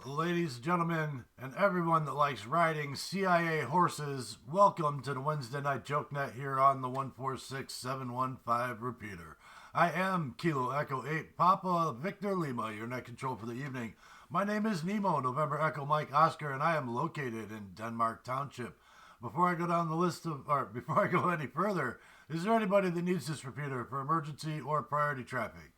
Ladies, gentlemen, and everyone that likes riding CIA horses, welcome to the Wednesday Night Joke Net here on the 146715 repeater. I am Kilo Echo 8 Papa Victor Lima, your net control for the evening. My name is Nemo, November Echo Mike Oscar, and I am located in Denmark Township. Before I go any further, is there anybody that needs this repeater for emergency or priority traffic?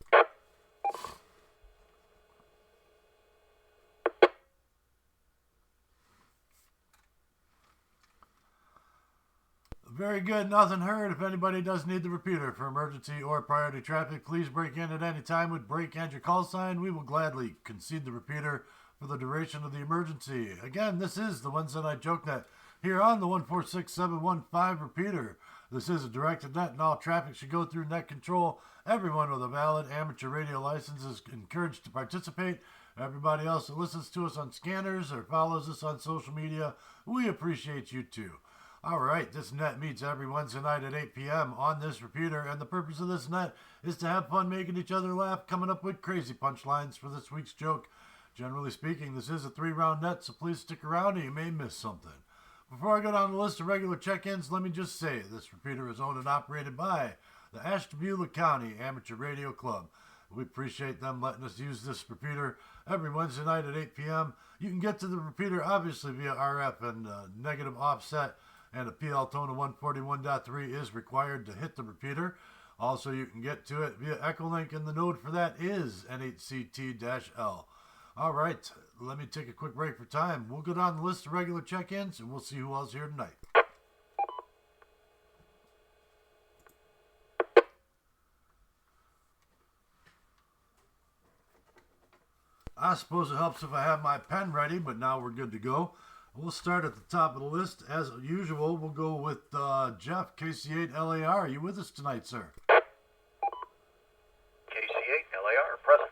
Very good, nothing heard. If anybody does need the repeater for emergency or priority traffic, please break in at any time with break and your call sign. We will gladly concede the repeater for the duration of the emergency. Again, this is the Wednesday Night Joke Net here on the 146715 repeater. This is a directed net and all traffic should go through net control. Everyone with a valid amateur radio license is encouraged to participate. Everybody else that listens to us on scanners or follows us on social media, we appreciate you too. All right, this net meets every Wednesday night at 8 p.m. on this repeater, and the purpose of this net is to have fun making each other laugh, coming up with crazy punchlines for this week's joke. Generally speaking, this is a 3-round net, so please stick around or you may miss something. Before I go down the list of regular check-ins, let me just say this repeater is owned and operated by the Ashtabula County Amateur Radio Club. We appreciate them letting us use this repeater every Wednesday night at 8 p.m. You can get to the repeater obviously via RF and negative offset, and a PL tone of 141.3 is required to hit the repeater. Also, you can get to it via Echolink, and the node for that is N8CT-L. All right, let me take a quick break for time. We'll go down the list of regular check-ins, and we'll see who else here tonight. I suppose it helps if I have my pen ready, but now we're good to go. We'll start at the top of the list. As usual, we'll go with Jeff, KC8 LAR. Are you with us tonight, sir? KC8 LAR, present.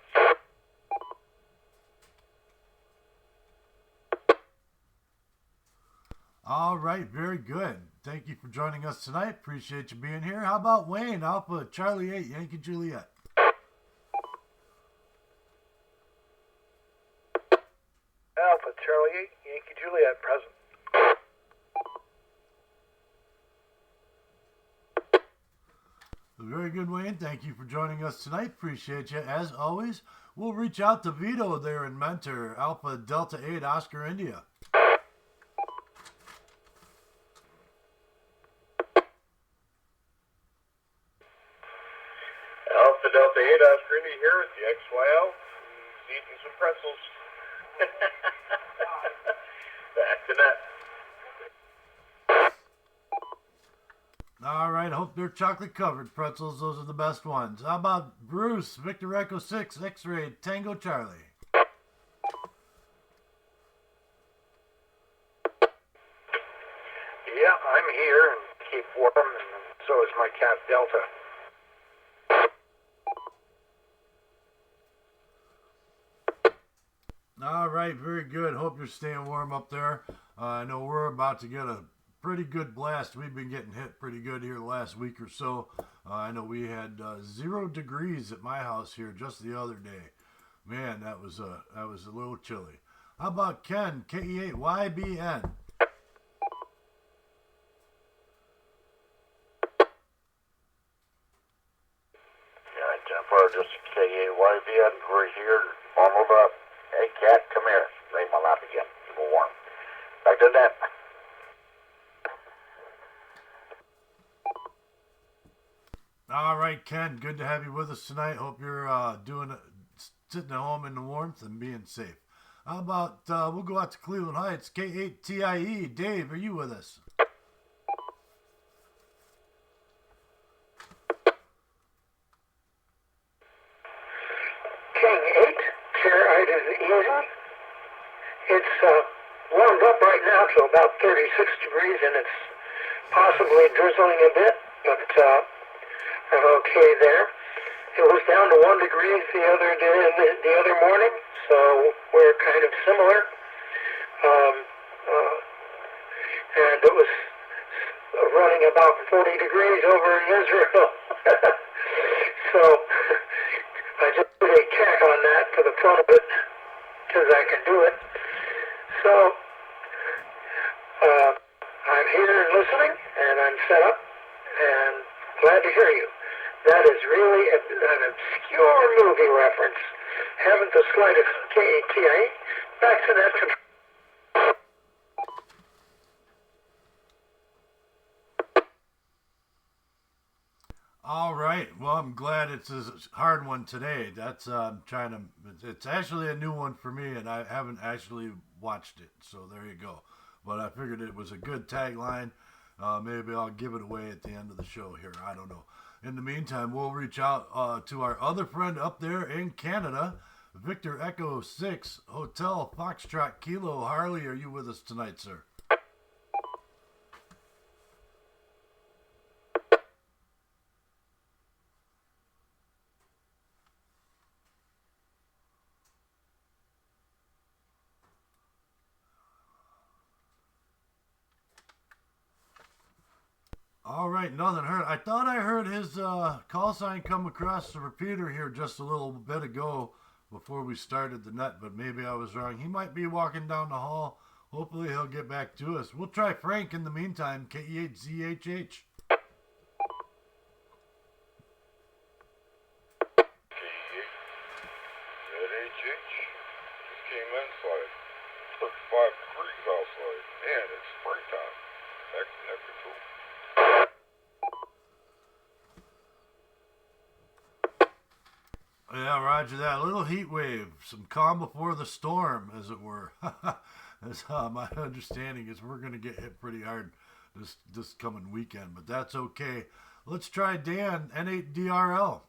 All right, very good. Thank you for joining us tonight. Appreciate you being here. How about Wayne, Alpha Charlie 8, Yankee Juliet? Alpha Charlie 8, Yankee Juliet, present. Very good, Wayne. Thank you for joining us tonight. Appreciate you. As always, we'll reach out to Vito there in Mentor, Alpha Delta 8, Oscar India. Alpha Delta 8, Oscar India here with the XYL. He's eating some pretzels. Back to net. All right, hope they're chocolate covered pretzels. Those are the best ones. How about Bruce, Victor Echo 6, X-Ray, Tango Charlie? Yeah, I'm here and keep warm, and so is my cat Delta. All right, very good. Hope you're staying warm up there. I know we're about to get a pretty good blast. We've been getting hit pretty good here the last week or so. I know we had 0 degrees at my house here just the other day. Man, that was a little chilly. How about Ken, KE8YBN? Yeah, Jennifer, just KAYVN. We're here, warmed up. Hey, cat, come here. Lay my lap again. Keep it warm. Back to net. All right, Ken, good to have you with us tonight. Hope you're sitting at home in the warmth and being safe. How about we'll go out to Cleveland Heights, K8TIE. Dave, are you with us? King 8, chair item easy. It's warmed up right now to about 36 degrees, and it's possibly drizzling a bit, but I'm okay there. It was down to 1 degree the other day, the other morning, so we're kind of similar. And it was running about 40 degrees over in Israel. So I just put a check on that for the fun of it. as I can do it. So I'm here and listening, and I'm set up, and glad to hear you. That is really an obscure movie reference. Haven't the slightest KTA. Back to that control. All right. Well, I'm glad it's a hard one today. That's trying to. It's actually a new one for me, and I haven't actually watched it. So there you go. But I figured it was a good tagline. Maybe I'll give it away at the end of the show here. I don't know. In the meantime, we'll reach out to our other friend up there in Canada, Victor Echo 6 Hotel Foxtrot Kilo. Harley, are you with us tonight, sir? All right, nothing heard. I thought I heard his call sign come across the repeater here just a little bit ago before we started the net, but maybe I was wrong. He might be walking down the hall. Hopefully he'll get back to us. We'll try Frank in the meantime, KE8ZHH. Just came inside. It's 35 degrees outside. Man, it's springtime. Back to net control. Yeah, roger that. A little heat wave. Some calm before the storm, as it were. That's my understanding is we're going to get hit pretty hard this coming weekend, but that's okay. Let's try Dan, N8DRL.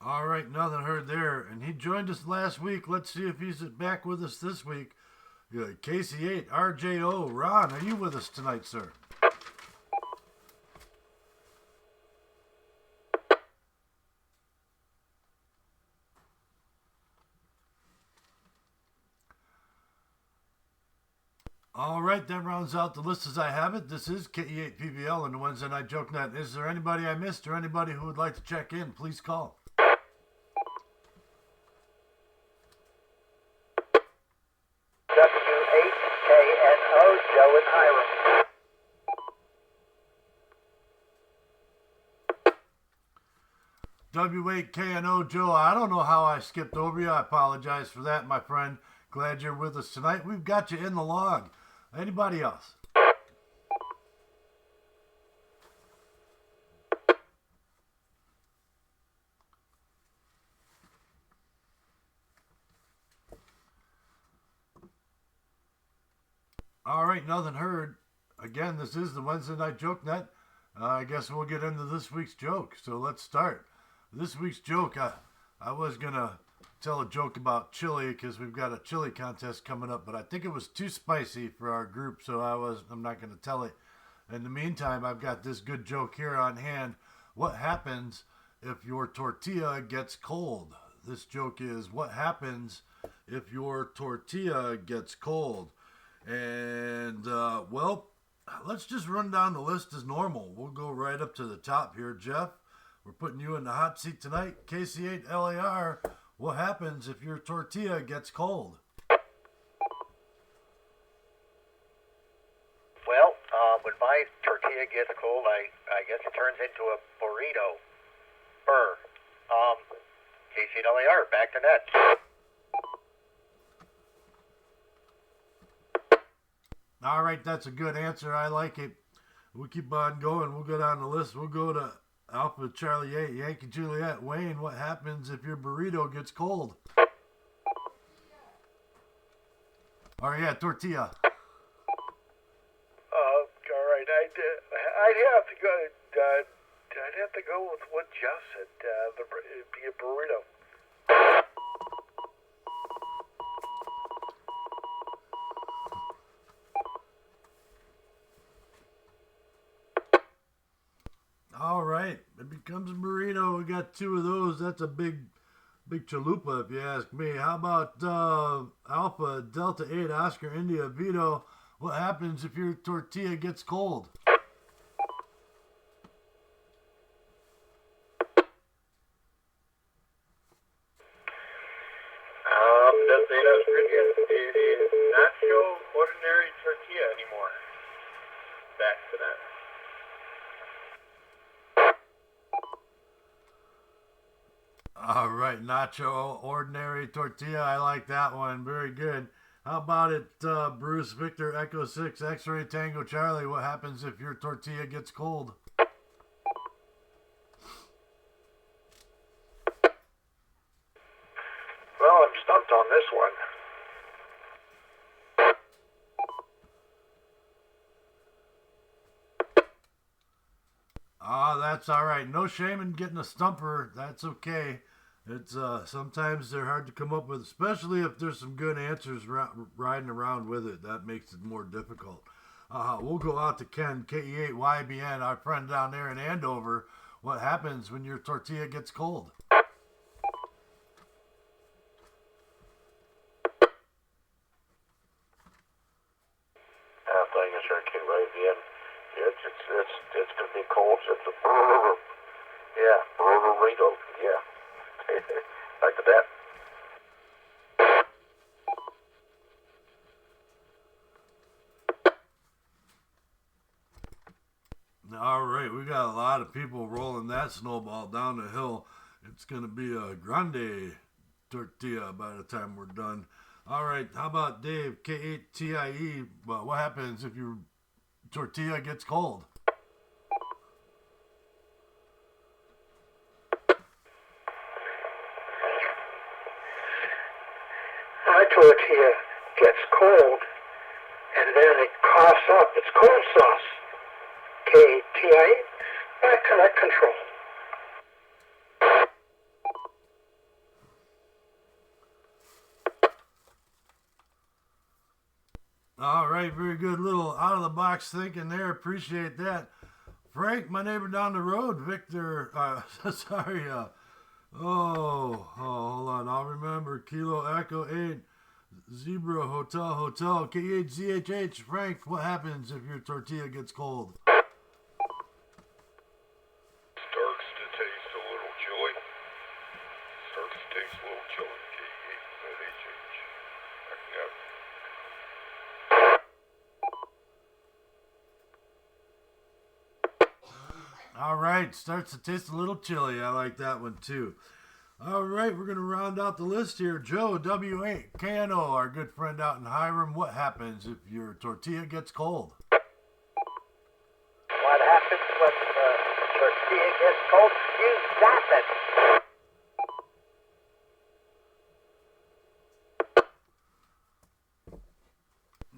All right, nothing heard there. And he joined us last week. Let's see if he's back with us this week. KC8, RJO. Ron, are you with us tonight, sir? All right, that rounds out the list as I have it. This is KE8PBL and the Wednesday Night Joke Net. Is there anybody I missed or anybody who would like to check in? Please call. W8KNO, Joe and Hiram. W8KNO Joe, I don't know how I skipped over you. I apologize for that, my friend. Glad you're with us tonight. We've got you in the log. Anybody else? All right, nothing heard. Again, this is the Wednesday Night Joke Net. I guess we'll get into this week's joke. So let's start. This week's joke, I was going to tell a joke about chili because we've got a chili contest coming up, but I think it was too spicy for our group, so I'm not going to tell it. In the meantime, I've got this good joke here on hand. What happens if your tortilla gets cold? This joke is, what happens if your tortilla gets cold? And, well, let's just run down the list as normal. We'll go right up to the top here. Jeff, we're putting you in the hot seat tonight. KC8LAR, what happens if your tortilla gets cold? Well, when my tortilla gets cold, I guess it turns into a burrito. KC8LAR, back to net. All right, that's a good answer. I like it. We'll keep on going. We'll go down the list. We'll go to Alpha Charlie 8, Yankee Juliet. Wayne, what happens if your burrito gets cold? Or yeah, tortilla. All right, I'd have to go. I'd have to go with what Jeff said. It'd be a burrito. All right, it becomes a burrito. We got two of those. That's a big Big chalupa, if you ask me. How about Alpha Delta 8 Oscar India Vito? What happens if your tortilla gets cold? Delta 8 Oscar India. It is not your ordinary tortilla anymore. Back to that. All right, nacho ordinary tortilla. I like that one. Very good. How about it, Bruce Victor Echo 6 X-Ray Tango Charlie? What happens if your tortilla gets cold? Well, I'm stumped on this one. That's all right. No shame in getting a stumper. That's okay. It's sometimes they're hard to come up with, especially if there's some good answers riding around with it. That makes it more difficult. We'll go out to Ken, KE8YBN, our friend down there in Andover. What happens when your tortilla gets cold? Thank you, sir, KYVN. It's going to be cold. So it's a brrrrrrrrito. Yeah, brrrrrrrito. Yeah. Back to that. All right, we got a lot of people rolling that snowball down the hill. It's going to be a grande tortilla by the time we're done. All right, how about Dave, K8TIE? Well, what happens if your tortilla gets cold? My tortilla gets cold, and then it coughs up. It's cold sauce. KTIE, back to that control. All right, very good. Little out of the box thinking there. Appreciate that. Frank, my neighbor down the road, Victor. Sorry. Hold on. I'll remember. Kilo Echo 8, Zebra Hotel, K8ZHH. Frank, what happens if your tortilla gets cold? Starts to taste a little chilly. Starts to taste a little chilly. K8ZHH. Yep. All right, starts to taste a little chilly. I like that one too. All right, we're going to round out the list here. Joe, W8, KNO, our good friend out in Hiram. What happens if your tortilla gets cold? What happens when the tortilla gets cold? You zap it.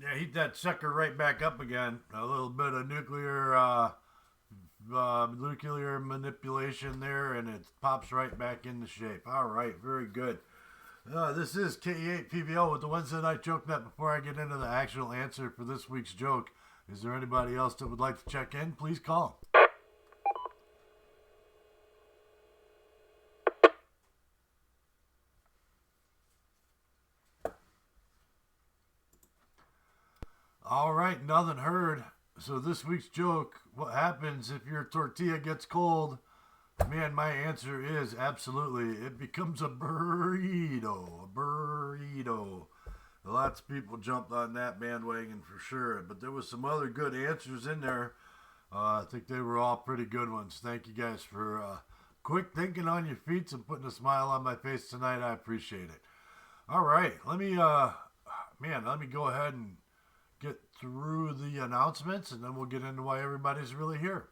Yeah, heat that sucker right back up again. A little bit of nuclear manipulation there, and it pops right back into shape. All right, very good. This is KE8PVL with the Wednesday Night Joke Net. Before I get into the actual answer for this week's joke, is there anybody else that would like to check in? Please call. All right, nothing heard. So this week's joke, what happens if your tortilla gets cold? Man, my answer is absolutely. It becomes a burrito. A burrito. Lots of people jumped on that bandwagon for sure. But there was some other good answers in there. I think they were all pretty good ones. Thank you guys for quick thinking on your feet and putting a smile on my face tonight. I appreciate it. All right. Let me go ahead and get through the announcements, and then we'll get into why everybody's really here.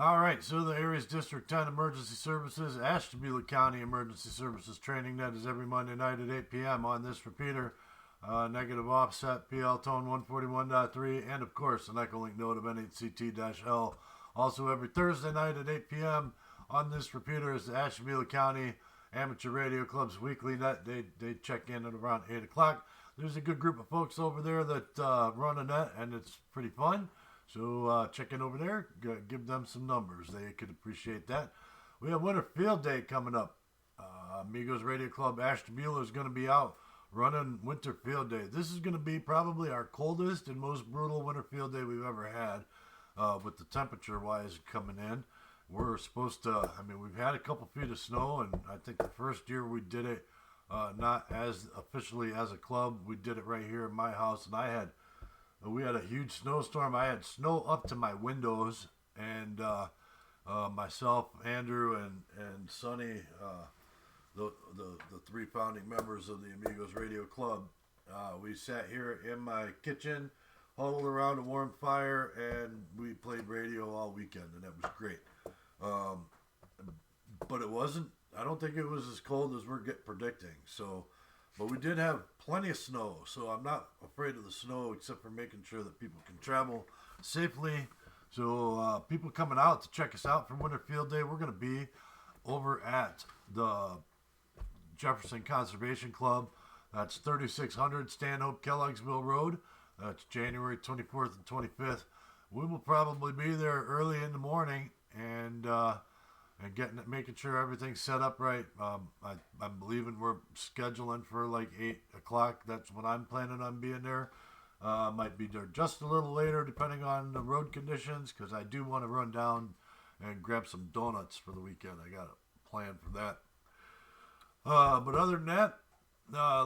All right, so the area's District 10 Emergency Services, Ashtabula County Emergency Services Training Net is every Monday night at 8 p.m. on this repeater. Negative offset, PL tone 141.3, and of course an Echolink node of NHCT-L. Also every Thursday night at 8 p.m. on this repeater is the Ashtabula County Amateur Radio Club's weekly net. They check in at around 8 o'clock. There's a good group of folks over there that run a net, and it's pretty fun. So check in over there, give them some numbers. They could appreciate that. We have Winter Field Day coming up. Amigos Radio Club Ashtabula is going to be out running Winter Field Day. This is going to be probably our coldest and most brutal Winter Field Day we've ever had, with the temperature-wise coming in. We're supposed to, we've had a couple feet of snow, and I think the first year we did it, not as officially as a club, we did it right here in my house, and we had a huge snowstorm. I had snow up to my windows, and myself, Andrew, and Sonny, the three founding members of the Amigos Radio Club, we sat here in my kitchen, huddled around a warm fire, and we played radio all weekend, and it was great. But it wasn't, I don't think it was as cold as we're predicting. So, but we did have plenty of snow, so I'm not afraid of the snow, except for making sure that people can travel safely. So people coming out to check us out for Winter Field Day, we're going to be over at the Jefferson Conservation Club. That's 3600 Stanhope Kelloggsville Rd. That's January 24th and 25th. We will probably be there early in the morning and making sure everything's set up right. I'm believing we're scheduling for like 8 o'clock. That's when I'm planning on being there. Might be there just a little later depending on the road conditions, because I do want to run down and grab some donuts for the weekend. I got a plan for that. But other than that,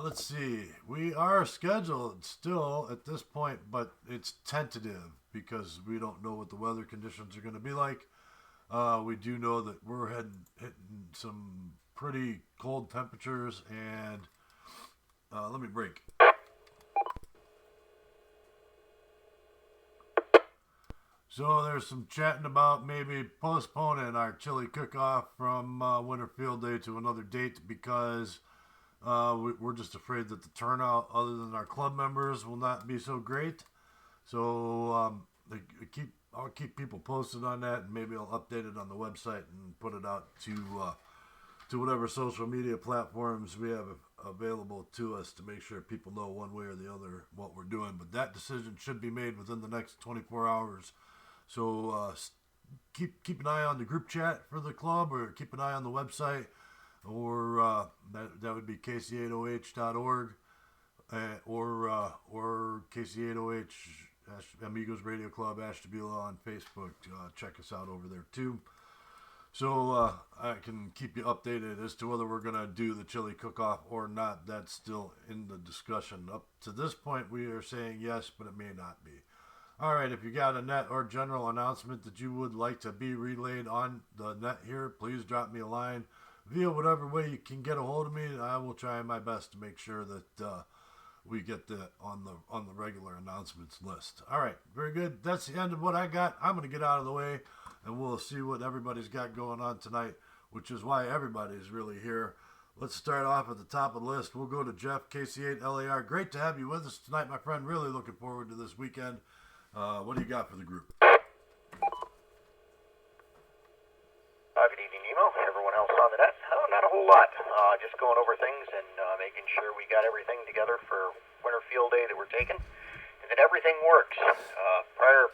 let's see. We are scheduled still at this point, but it's tentative because we don't know what the weather conditions are going to be like. We do know that we're hitting some pretty cold temperatures, and let me break. So there's some chatting about maybe postponing our chili cook-off from Winter Field Day to another date, because we're just afraid that the turnout, other than our club members, will not be so great. So I'll keep people posted on that, and maybe I'll update it on the website and put it out to whatever social media platforms we have available to us, to make sure people know one way or the other what we're doing. But that decision should be made within the next 24 hours. So keep an eye on the group chat for the club, or keep an eye on the website, or that would be kc8oh.org, or kc8oh Amigos Radio Club Ashtabula on Facebook. Check us out over there too. So I can keep you updated as to whether we're going to do the chili cook-off or not. That's still in the discussion. Up to this point, we are saying yes, but it may not be. All right, if you got a net or general announcement that you would like to be relayed on the net here, please drop me a line via whatever way you can get a hold of me. I will try my best to make sure that we get that on the regular announcements list. All right, very good. That's the end of what I got. I'm going to get out of the way, and we'll see what everybody's got going on tonight, which is why everybody's really here. Let's start off at the top of the list. We'll go to Jeff, KC8LAR. Great to have you with us tonight, my friend. Really looking forward to this weekend. What do you got for the group? Good evening, Nemo. Everyone else on the net. Oh, not a whole lot. Just going over things and making sure we got everything together for Winter Field Day that we're taking, and that everything works. Prior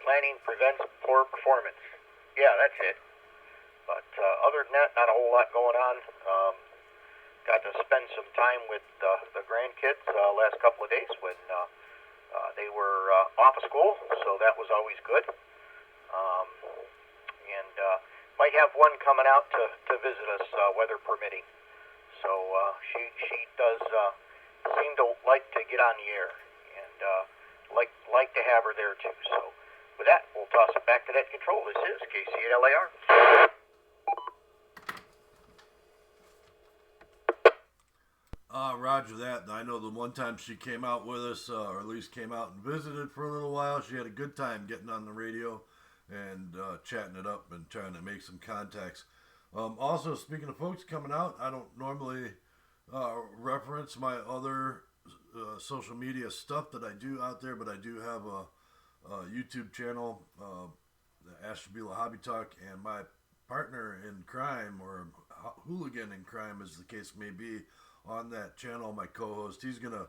planning prevents poor performance. Yeah, that's it. But other than that, not a whole lot going on. Got to spend some time with the grandkids last couple of days when they were off of school, so that was always good. And might have one coming out to visit us, weather permitting. So she does seem to like to get on the air, and like to have her there too. So with that, we'll toss it back to net control. This is KC8LAR. Roger that. I know the one time she came out with us, or at least came out and visited for a little while, she had a good time getting on the radio and chatting it up and trying to make some contacts. Also, speaking of folks coming out, I don't normally reference my other social media stuff that I do out there, but I do have a YouTube channel, the Ashtabula Hobby Talk, and my partner in crime, or hooligan in crime as the case may be, on that channel, my co-host, he's going to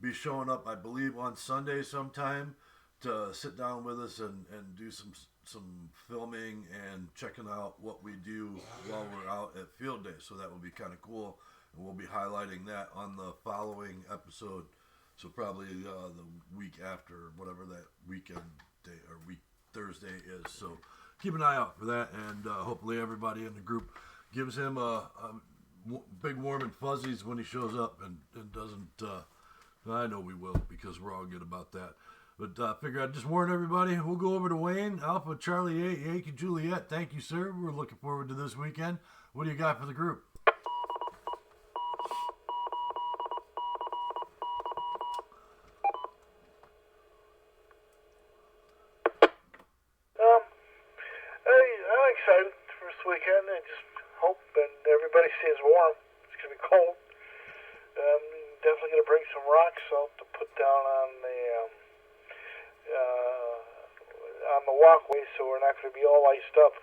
be showing up, I believe, on Sunday sometime. to sit down with us and do some filming and checking out what we do while we're out at field day. So that will be kind of cool, and we'll be highlighting that on the following episode. So probably the week after, whatever that weekend day or week Thursday is. So keep an eye out for that, and hopefully everybody in the group gives him a big warm and fuzzies when he shows up and doesn't. I know we will, because we're all good about that. But figure I'd just warn everybody. We'll go over to Wayne, Alpha Charlie 8, Yankee Juliet. Thank you, sir. We're looking forward to this weekend. What do you got for the group? I'm excited for this weekend. I just hope and everybody stays warm. It's gonna be cold. Definitely gonna bring some rock salt to put down on the walkway, so we're not gonna be all iced up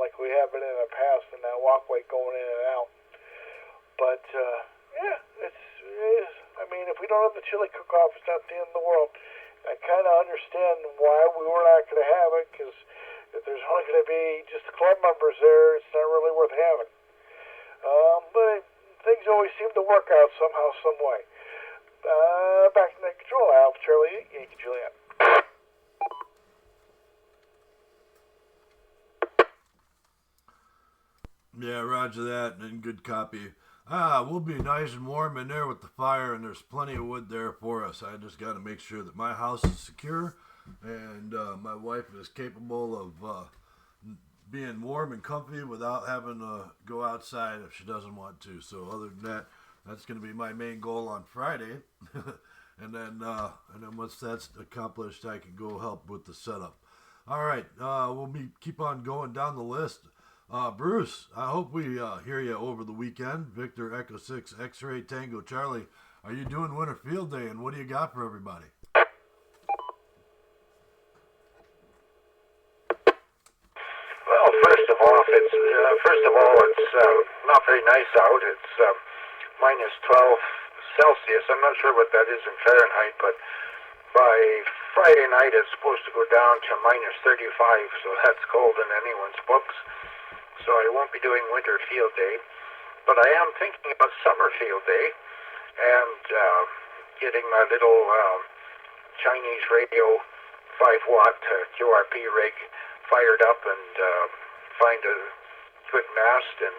like we have been in the past in that walkway going in and out. But yeah, I mean, if we don't have the chili cook-off, it's not the end of the world. I kind of understand why we were not going to have it, because if there's only going to be just the club members there, it's not really worth having. But things always seem to work out somehow, some way. Back in the control, Alpha Charlie 8, Yankee Juliet. Yeah, roger that, and good copy. We'll be nice and warm in there with the fire, and there's plenty of wood there for us. I just got to make sure that my house is secure, and my wife is capable of being warm and comfy without having to go outside if she doesn't want to. So other than that, that's going to be my main goal on Friday, and then once that's accomplished, I can go help with the setup. All right, we'll keep on going down the list. Bruce, I hope we hear you over the weekend. Victor Echo 6 X-Ray Tango Charlie, are you doing Winter Field Day, and what do you got for everybody? Well, first of all, it's not very nice out. It's minus 12 Celsius. I'm not sure what that is in Fahrenheit, but by Friday night it's supposed to go down to minus 35, so that's cold in anyone's books. So I won't be doing Winter Field Day, but I am thinking about Summer Field Day and getting my little Chinese radio 5-watt QRP rig fired up and find a good mast and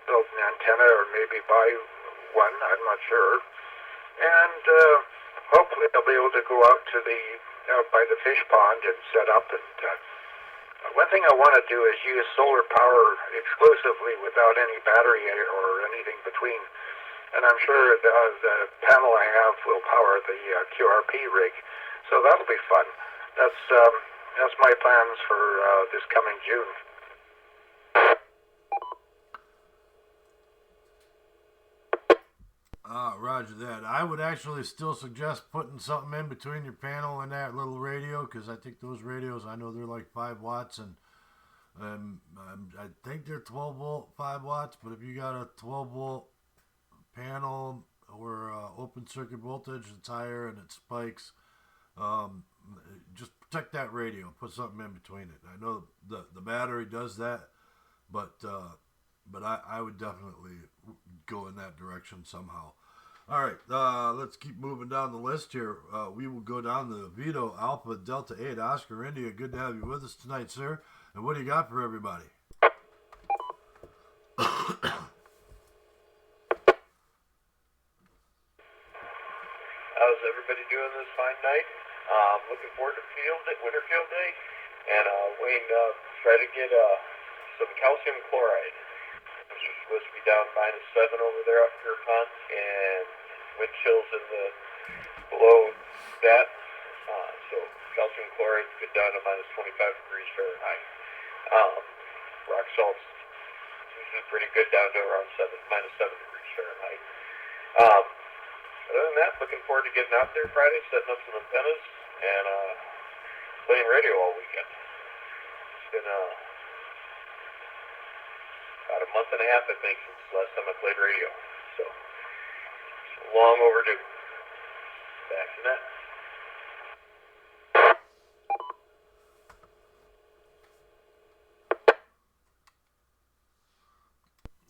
build an antenna, or maybe buy one, I'm not sure. And hopefully I'll be able to go out to out by the fish pond and set up. And one thing I want to do is use solar power exclusively without any battery or anything between. And I'm sure the panel I have will power the QRP rig, so that'll be fun. That's my plans for this coming June. Roger that. I would actually still suggest putting something in between your panel and that little radio, because I think those radios, I know they're like 5 watts, and I think they're 12 volt 5 watts, but if you got a 12 volt panel or open circuit voltage that's higher and it spikes, just protect that radio, put something in between it. I know the battery does that, but I would definitely go in that direction somehow. All right, let's keep moving down the list here. We will go down to Vito Alpha Delta 8 Oscar India. Good to have you with us tonight, sir. And what do you got for everybody? How's everybody doing this fine night? Looking forward to Winter Field Day, and Wayne, try to get some calcium chloride. It's supposed to be down -7 over there up Pier Pond, and wind chills in the below that. So calcium chloride get down to -25 degrees Fahrenheit. Rock salt's usually pretty good down to around -7 degrees Fahrenheit. Other than that, looking forward to getting out there Friday, setting up some antennas, and playing radio all weekend. It's been about a month and a half, I think, since the last time I played radio. So it's long overdue. Back to that.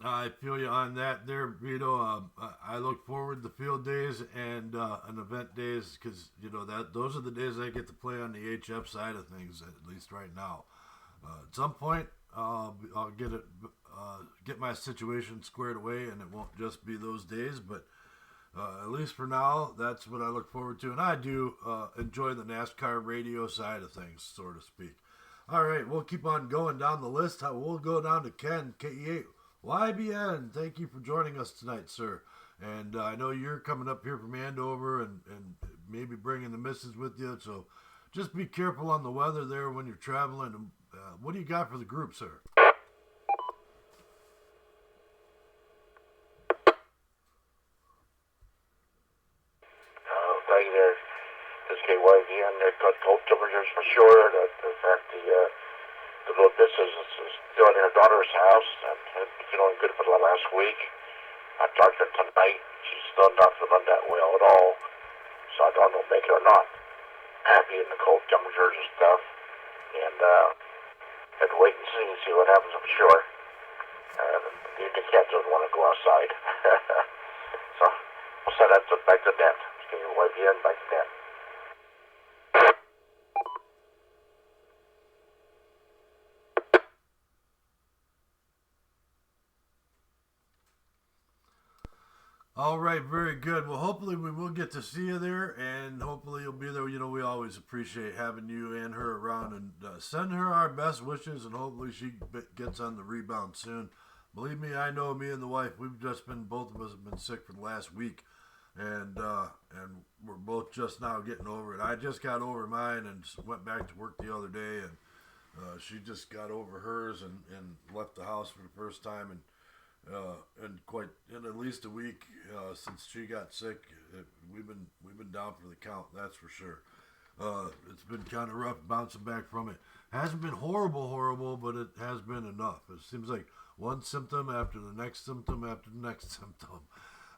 I feel you on that there, Vito. I look forward to field days and event days because, those are the days I get to play on the HF side of things, at least right now. At some point, I'll get my situation squared away, and it won't just be those days, but at least for now, that's what I look forward to. And I do enjoy the NASCAR radio side of things, so to speak. All right, we'll keep on going down the list. We'll go down to Ken, KE8. YBN, thank you for joining us tonight, sir. And I know you're coming up here from Andover and maybe bringing the missus with you, so just be careful on the weather there when you're traveling. What do you got for the group, sir? Thank you there. This KYVN, got cold temperatures for sure. In fact, the little business is still in her daughter's house, and it's been only good for the last week. I talked to her tonight. She's still not feeling that well at all, so I don't know, make it or not. Happy in the cold temperatures and stuff, and have to wait and see what happens, I'm sure. The cat doesn't want to go outside. So we'll send that back to net. KYVN, back to net. All right, very good. Well, hopefully we will get to see you there, and hopefully you'll be there. We always appreciate having you and her around, and send her our best wishes, and hopefully she gets on the rebound soon. Believe me, I know me and the wife, both of us have been sick for the last week, and we're both just now getting over it. I just got over mine and went back to work the other day, and she just got over hers and left the house for the first time, and in at least a week since she got sick. We've been down for the count, that's for sure. It's been kind of rough bouncing back from it. Hasn't been horrible, but it has been enough. It seems like one symptom after the next symptom after the next symptom.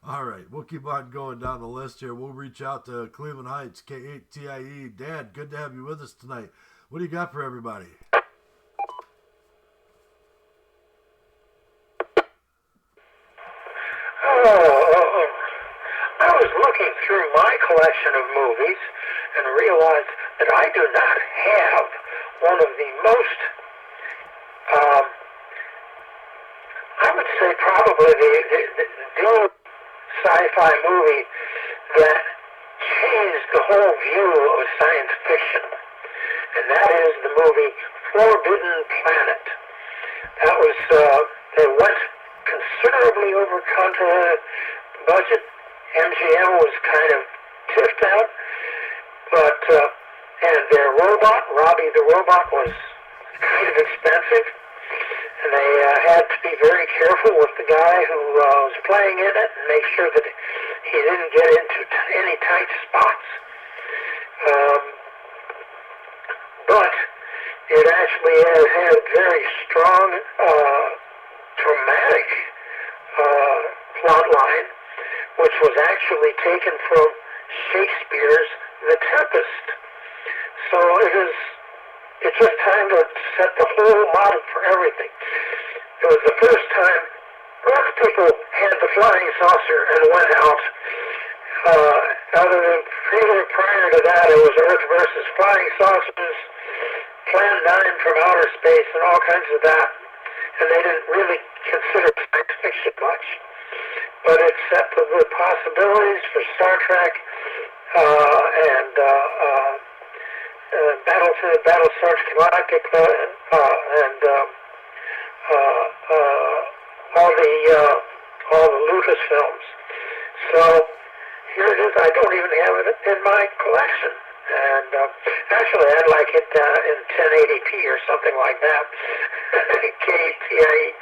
All right, we'll keep on going down the list here. We'll reach out to Cleveland Heights, K8TIE. Dad, good to have you with us tonight. What do you got for everybody? I was looking through my collection of movies and realized that I do not have one of the most, I would say probably the sci-fi movie that changed the whole view of science fiction. And that is the movie Forbidden Planet. That was, they went considerably over budget. MGM was kind of tipped out, but and their robot, Robbie the robot, was kind of expensive, and they had to be very careful with the guy who was playing in it and make sure that he didn't get into any tight spots. But it actually had very strong, dramatic plot line, which was actually taken from Shakespeare's The Tempest. So it's just time to set the whole model for everything. It was the first time Earth people had the flying saucer and went out. Other than prior to that, it was Earth versus flying saucers, Plan 9 from outer space, and all kinds of that. And they didn't really consider science fiction much. But it set the possibilities for Star Trek and Battlestar Galactica and all the Lucas films. So here it is. I don't even have it in my collection. And actually, I'd like it in 1080p or something like that. KTIE,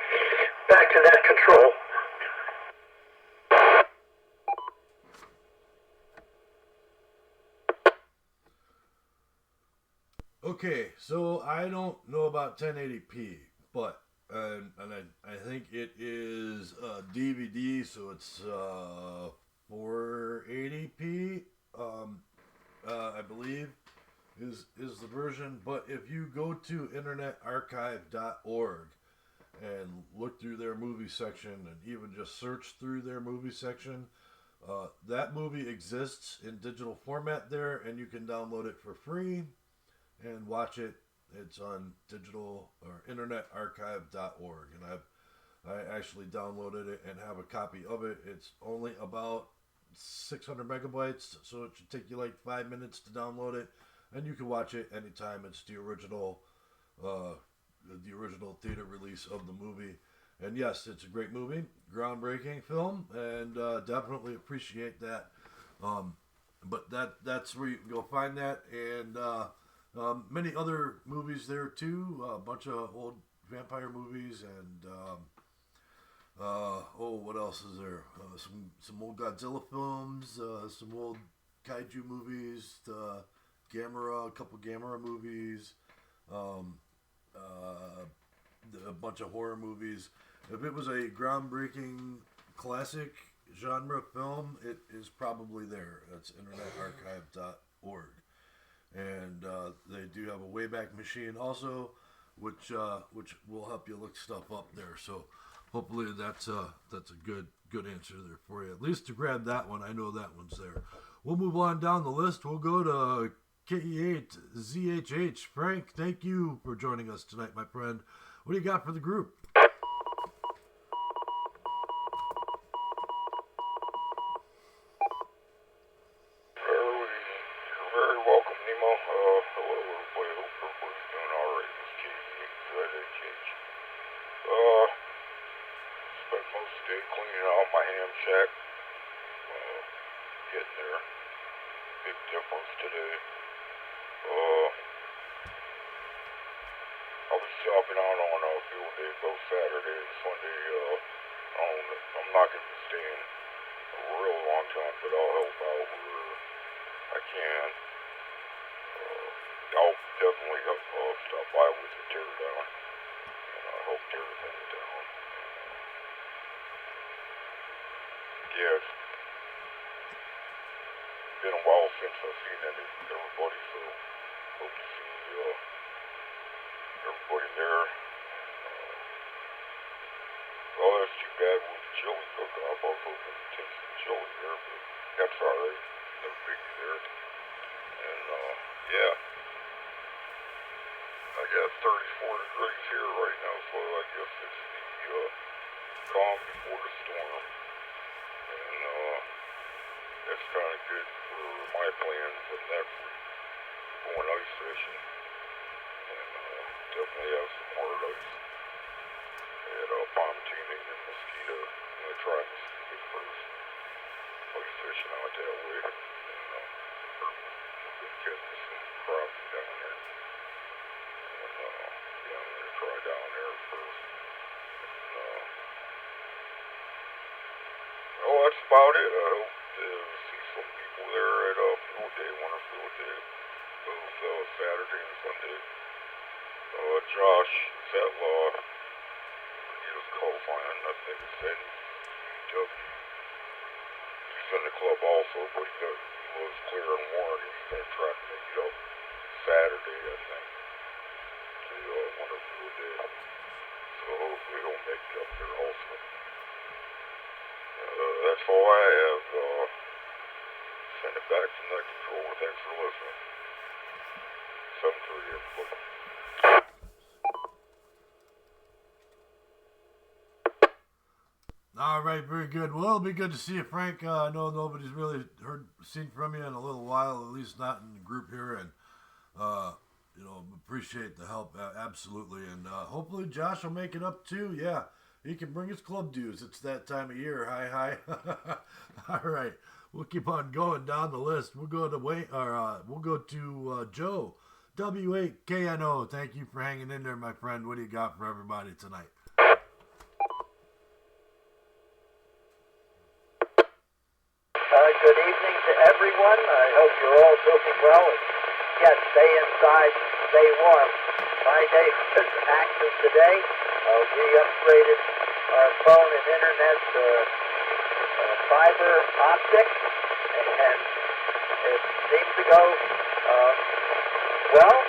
back to net control. Okay, so I don't know about 1080p, but and I think it is DVD, so it's 480p. I believe is the version. But if you go to internetarchive.org, and look through their movie section and even just search through their movie section, that movie exists in digital format there, and you can download it for free and watch it. It's on digital or internetarchive.org, and I actually downloaded it and have a copy of it. It's only about 600 megabytes, so it should take you like 5 minutes to download it, and you can watch it anytime. It's the original theater release of the movie. And yes, it's a great movie, groundbreaking film, and definitely appreciate that. But that's where you can go find that, and many other movies there too. A bunch of old vampire movies, and what else is there? Some old Godzilla films, some old kaiju movies, a couple Gamera movies. A bunch of horror movies. If it was a groundbreaking classic genre film, it is probably there. That's internetarchive.org. And they do have a Wayback Machine also, which will help you look stuff up there. So hopefully that's a good answer there for you. At least to grab that one, I know that one's there. We'll move on down the list. We'll go to KE8ZHH. Frank, thank you for joining us tonight, my friend. What do you got for the group? You're very welcome, Nemo. Hello, everybody. Hope everybody's doing all right. This KE8ZHH. Spent most of the day cleaning out my ham shack. Getting there. Big difference today. I'll be shopping out on field day both Saturday and Sunday. I'm not going to be staying a real long time, but I'll help out where I can. I'll definitely stop by with the tear down and help tear things down. Yeah, it's been a while since I've seen everybody, so hope to see everybody there. Well, that's too bad with the chili cook-off. I was hoping to take some chili there, but that's alright. No biggie there. And, yeah. I got 34 degrees here right now, so I guess it's the calm before the storm. And, that's kind of good for my plans for next week, going ice fishing, and definitely have some hard ice, and pontining and mosquito. I'm going to try mosquito first, ice fishing out that way, and we're going to get some crappie down there, and yeah, I'm going to try down there first, and that's about it. I hope to see some people there at field day, winter field day, both Saturday and Sunday. Josh is at law. He was qualifying, I think it's NEW. He's in the club also, but he was clear and warned. He's going to try to make it up Saturday, I think, to winter field day. So hopefully he'll make it up there also. That's all I have. Send it back to Night Controller. Thanks for listening. 7-3, everybody. All right, very good. Well, it'll be good to see you, Frank. I know nobody's really seen from you in a little while, at least not in the group here, and appreciate the help, absolutely. And hopefully Josh will make it up too. Yeah, he can bring his club dues. It's that time of year. Hi. All right, we'll keep on going down the list. We'll go to Joe, W8KNO. Thank you for hanging in there, my friend. What do you got for everybody tonight? Good evening to everyone. I hope you're all doing well. And yes, stay inside, stay warm. My day was active today. We upgraded our phone and internet to fiber optic, and it seemed to go well.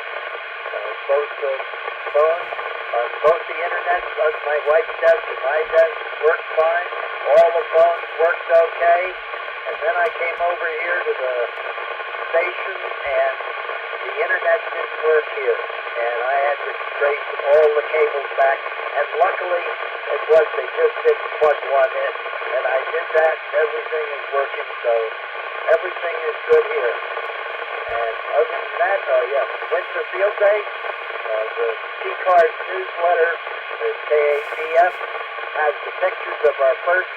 Both the phone Both the internets on my wife's desk and my desk worked fine. All the phones worked okay. And then I came over here to the station and the internet didn't work here. And I had to trace all the cables back. And luckily they just didn't plug one in. And I did that. Everything is working. So everything is good here. And other than that, Winter Field Day. The T-Cars newsletter, the KAPF, has the pictures of our first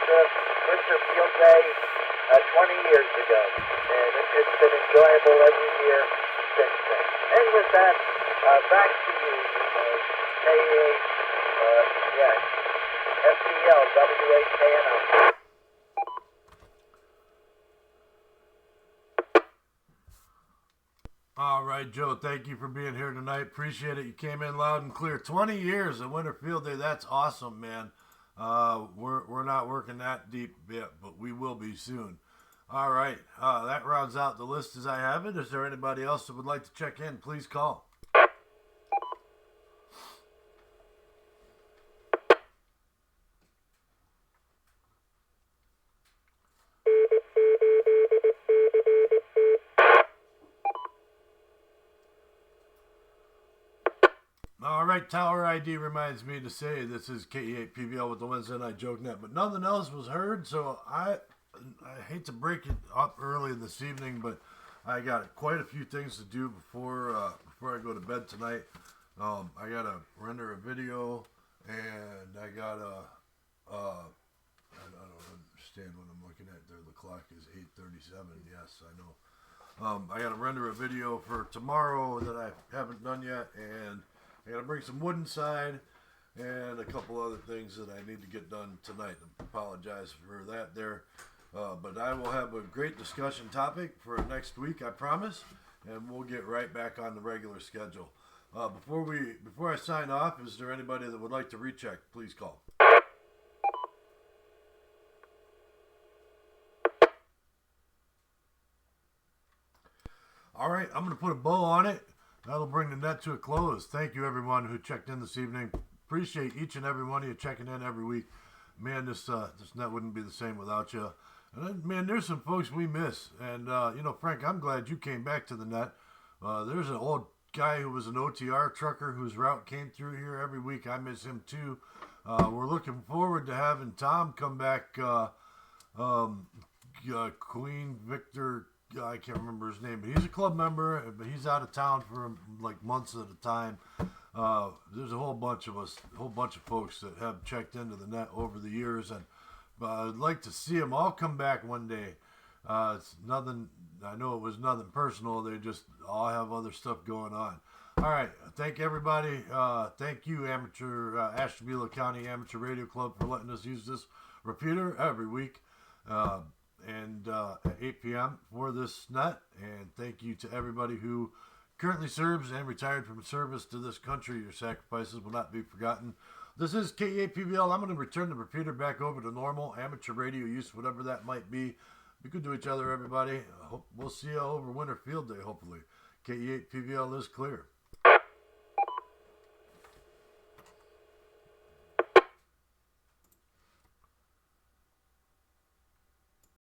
Winter Field Day 20 years ago. And it's been enjoyable every year since then. And with that, back to you, FPL WHKNO. All right, Joe, thank you for being here tonight. Appreciate it. You came in loud and clear. 20 years of Winter Field Day. That's awesome, man. We're not working that deep yet, but we will be soon. All right, that rounds out the list as I have it. Is there anybody else that would like to check in? Please call. All right, Tower ID reminds me to say this is KE8PBL with the Wednesday Night Joke Net, but nothing else was heard, so I hate to break it up early this evening, but I got quite a few things to do before I go to bed tonight. I got to render a video, and I got to, I don't understand what I'm looking at there. The clock is 8:37. Yes, I know. I got to render a video for tomorrow that I haven't done yet, and I got to bring some wood inside and a couple other things that I need to get done tonight. I apologize for that there. But I will have a great discussion topic for next week, I promise, and we'll get right back on the regular schedule. Before I sign off, is there anybody that would like to recheck? Please call. All right, I'm going to put a bow on it. That'll bring the net to a close. Thank you, everyone who checked in this evening. Appreciate each and every one of you checking in every week. Man, this net wouldn't be the same without you. And then, man, there's some folks we miss. And, Frank, I'm glad you came back to the net. There's an old guy who was an OTR trucker whose route came through here every week. I miss him, too. We're looking forward to having Tom come back. Queen Victor... I can't remember his name, but he's a club member, but he's out of town for like months at a time. There's a whole bunch of folks that have checked into the net over the years, and I'd like to see them all come back one day. It's nothing, I know it was nothing personal. They just all have other stuff going on. All right. Thank everybody. Thank you, Ashtabula County Amateur Radio Club, for letting us use this repeater every week. And at 8 p.m. for this net. And thank you to everybody who currently serves and retired from service to this country. Your sacrifices will not be forgotten. This is KE8PBL. I'm going to return the repeater back over to normal amateur radio use, whatever that might be. Be good to each other, everybody. We'll see you over Winter Field Day, hopefully. KE8PBL is clear.